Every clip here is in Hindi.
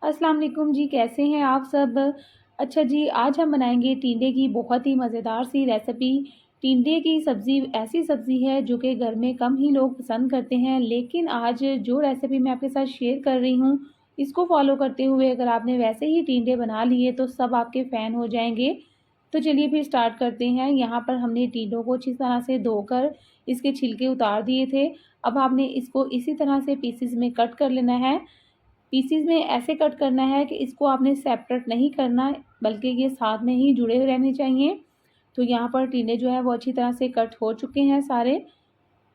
अस्सलाम वालेकुम जी, कैसे हैं आप सब? अच्छा जी, आज हम बनाएँगे टिंडे की बहुत ही मज़ेदार सी रेसिपी। टिंडे की सब्ज़ी ऐसी सब्ज़ी है जो कि घर में कम ही लोग पसंद करते हैं, लेकिन आज जो रेसिपी मैं आपके साथ शेयर कर रही हूँ, इसको फ़ॉलो करते हुए अगर आपने वैसे ही टिंडे बना लिए तो सब आपके फ़ैन हो जाएँगे। तो चलिए फिर स्टार्ट करते हैं। यहाँ पर हमने टिंडों को अच्छी तरह से धोकर इसके छिलके उतार दिए थे। अब आपने इसको इसी तरह से पीसेज़ में कट कर लेना है। पीसेस में ऐसे कट करना है कि इसको आपने सेपरेट नहीं करना, बल्कि ये साथ में ही जुड़े हुए रहने चाहिए। तो यहाँ पर टिंडे जो है वो अच्छी तरह से कट हो चुके हैं सारे।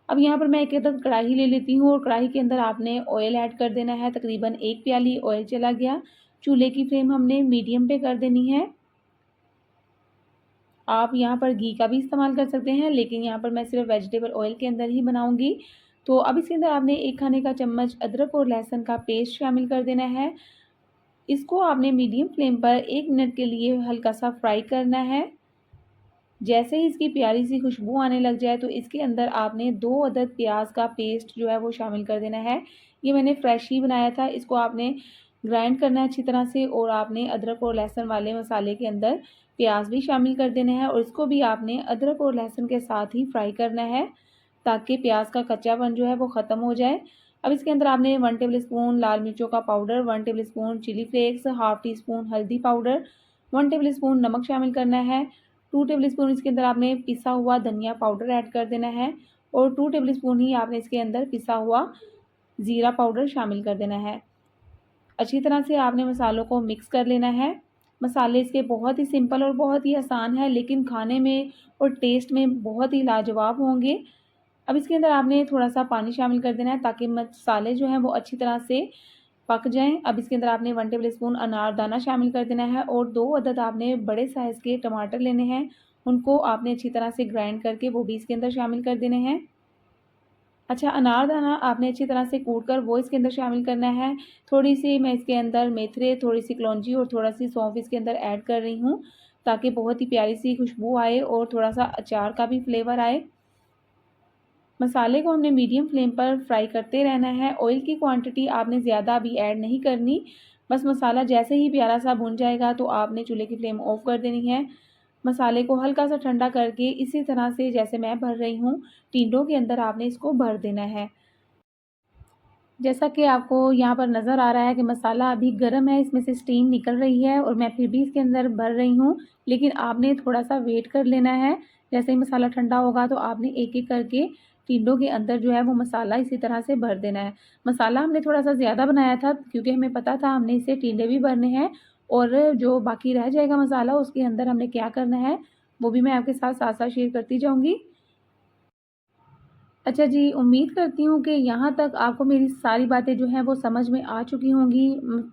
अब यहाँ पर मैं एक अदद कढ़ाई ले लेती हूँ और कढ़ाई के अंदर आपने ऑयल ऐड कर देना है। तकरीबन 1 प्याली ऑयल चला गया। चूल्हे की फ्लेम हमने मीडियम पे कर देनी है। आप यहाँ पर घी का भी इस्तेमाल कर सकते हैं, लेकिन यहाँ पर मैं सिर्फ वेजिटेबल ऑयल के अंदर ही बनाऊँगी। तो अब इसके अंदर आपने 1 खाने का चम्मच अदरक और लहसुन का पेस्ट शामिल कर देना है। इसको आपने मीडियम फ्लेम पर 1 मिनट के लिए हल्का-सा फ्राई करना है। जैसे ही इसकी प्यारी-सी खुशबू आने लग जाए तो इसके अंदर आपने 2 अदद प्याज़ का पेस्ट जो है वो शामिल कर देना है। ये मैंने फ्रेश ही बनाया था, इसको आपने ग्राइंड करना है अच्छी तरह से और आपने अदरक और लहसुन वाले मसाले के अंदर प्याज़ भी शामिल कर देना है और इसको भी आपने अदरक और लहसुन के साथ ही फ्राई करना है, ताकि प्याज़ का कच्चापन जो है वो ख़त्म हो जाए। अब इसके अंदर आपने 1 टेबलस्पून लाल मिर्चों का powder, 1 tablespoon chilli flakes, half teaspoon हल्दी पाउडर, 1 टेबलस्पून नमक शामिल करना है। 2 टेबलस्पून इसके अंदर आपने पिसा हुआ धनिया पाउडर ऐड कर देना है और 2 टेबलस्पून ही आपने इसके अंदर पिसा हुआ ज़ीरा पाउडर शामिल कर देना है। अच्छी तरह से आपने मसालों को मिक्स कर लेना है। मसाले इसके बहुत ही सिंपल और बहुत ही आसान है, लेकिन खाने में और टेस्ट में बहुत ही लाजवाब होंगे। अब इसके अंदर आपने थोड़ा-सा पानी शामिल कर देना है ताकि मसाले जो हैं वो अच्छी तरह से पक जाएँ। अब इसके अंदर आपने 1 टेबलस्पून अनारदाना शामिल कर देना है और 2 अदद आपने बड़े साइज़ के टमाटर लेने हैं। उनको आपने अच्छी तरह से ग्राइंड करके वो भी इसके अंदर शामिल कर देने हैं। अच्छा, अनारदाना आपने अच्छी तरह से कूट कर वो इसके अंदर शामिल करना है। थोड़ी-सी मैं इसके अंदर मेथरे, थोड़ी-सी कलौंजी और थोड़ा-सी सौंफ इसके अंदर ऐड कर रही हूँ, ताकि बहुत ही प्यारी-सी खुशबू आए और थोड़ा-सा अचार का भी फ्लेवर आए। मसाले को हमने मीडियम फ्लेम पर फ्राई करते रहना है। ऑयल की क्वांटिटी आपने ज़्यादा अभी ऐड नहीं करनी। बस मसाला जैसे ही प्यारा सा भुन जाएगा तो आपने चूल्हे की फ्लेम ऑफ कर देनी है। मसाले को हल्का सा ठंडा करके इसी तरह से जैसे मैं भर रही हूँ, टिंडों के अंदर आपने इसको भर देना है। जैसा कि आपको यहाँ पर नज़र आ रहा है कि मसाला अभी गर्म है, इसमें से स्टीम निकल रही है और मैं फिर भी इसके अंदर भर रही हूँ, लेकिन आपने थोड़ा-सा वेट कर लेना है। जैसे ही मसाला ठंडा होगा तो आपने एक-एक करके टिंडों के अंदर जो है वो मसाला इसी तरह से भर देना है। मसाला हमने थोड़ा-सा ज़्यादा बनाया था क्योंकि हमें पता था हमने इससे टिंडे भी भरने हैं और जो बाकी रह जाएगा मसाला उसके अंदर हमने क्या करना है, वो भी मैं आपके साथ साथ-साथ शेयर करती जाऊँगी। अच्छा जी, उम्मीद करती हूँ कि यहाँ तक आपको मेरी सारी बातें जो हैं वो समझ में आ चुकी होंगी।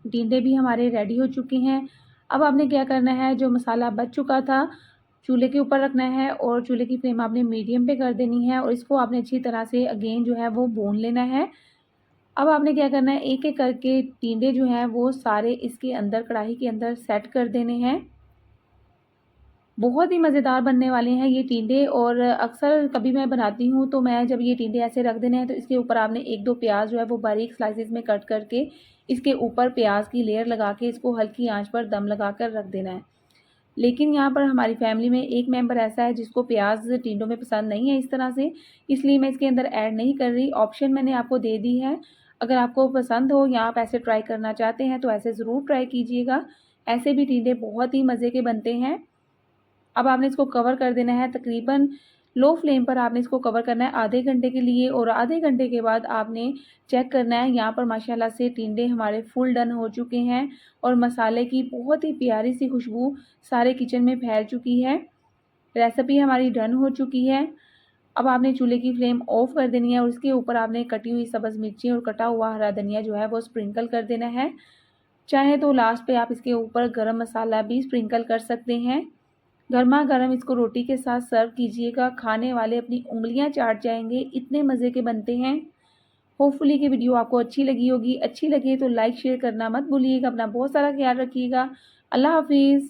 टिंडे भी हमारे रेडी हो चुके हैं। अब आपने क्या करना है, जो मसाला बच चुका था, चूल्हे के ऊपर रखना है और चूल्हे की फ्लेम आपने मीडियम पे कर देनी है और इसको आपने अच्छी तरह से अगेन जो है वो भून लेना है। अब आपने क्या करना है, एक-एक करके टिंडे जो हैं वो सारे इसके अंदर कढ़ाई के अंदर सेट कर देने हैं। बहुत ही मज़ेदार बनने वाले हैं ये टिंडे और अक्सर कभी मैं बनाती हूँ तो मैं जब ये टिंडे ऐसे रख देने हैं तो इसके ऊपर आपने 1-2 प्याज़ जो है वो बारीक स्लाइसेस में कट करके इसके ऊपर प्याज़ की लेयर लगा के इसको हल्की आंच पर दम लगा कर रख देना है। लेकिन यहाँ पर हमारी फैमिली में एक मेंबर ऐसा है जिसको प्याज़ टिंडों में पसंद नहीं है इस तरह से, इसलिए मैं इसके अंदर ऐड नहीं कर रही। ऑप्शन मैंने आपको दे दी है। अगर आपको पसंद हो या आप ऐसे ट्राई करना चाहते हैं तो ऐसे ज़रूर ट्राई कीजिएगा। ऐसे भी टिंडे बहुत ही मज़े के बनते हैं। अब आपने इसको कवर कर देना है, तकरीबन लो फ्लेम पर आपने इसको कवर करना है आधे घंटे के लिए और आधे घंटे के बाद आपने चेक करना है। यहाँ पर माशाल्लाह से टिंडे हमारे फुल डन हो चुके हैं और मसाले की बहुत ही प्यारी सी खुशबू सारे किचन में फैल चुकी है। रेसिपी हमारी डन हो चुकी है। अब आपने चूल्हे की फ्लेम ऑफ कर देनी है और उसके ऊपर आपने कटी हुई सब्ज़ मिर्ची और कटा हुआ हरा धनिया जो है वो स्प्रिंकल कर देना है। चाहे तो लास्ट पे आप इसके ऊपर गरम मसाला भी स्प्रिंकल कर सकते हैं। गरमा-गरम इसको रोटी के साथ सर्व कीजिएगा, खाने वाले अपनी उँगलियाँ चाट जाएँगे, इतने मज़े के बनते हैं। होपफुली कि वीडियो आपको अच्छी लगी होगी, अच्छी लगे तो लाइक शेयर करना मत भूलिएगा। अपना बहुत सारा ख्याल रखिएगा। अल्लाह हाफ़िज़।